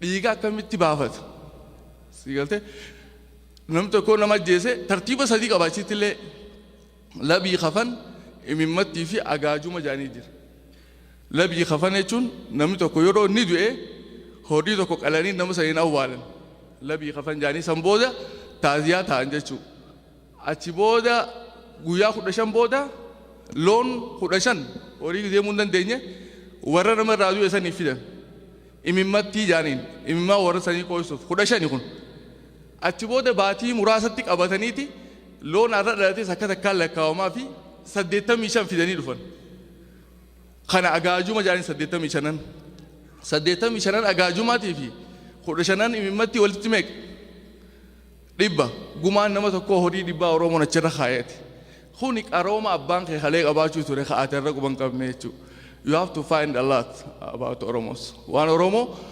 dhiiga akkamitti baafata si galte nam tokko nama jeese tartiiba sadii qabaachitti illee labii khafan imimmattii fi agaajuma jaanii jira labii khafan jechuun namni tokko yeroo inni du'e horii tokko qalanii nama saniin awwaalan labii khafan jaanii san booda taaziyaa ta'an jechuudha achi booda guyyaa 15 booda loon 15 horii deemuu hin dandeenye warra nama irraa du'e saniif fidan imimmattii jaaniin imimmaa warra sanii qoysuuf 15 kun achi booda baatii muraasatti qabataniiti loon arra dhalates akka takkaan lakkaawamaa fi 85 fidanii dhufan kana agaajuma jaaniin 85 agaajumaatii fi 15 imimmattii walitti meeqa dhibba gumaan nama tokko horii dhibbaa Oromoon achirra kaayate kuni qarooma abbaan kee halee qabaachuu ture ka'aate irra quban qabne jechuudha. You have to find a lot about Oromos. Waan Oromoo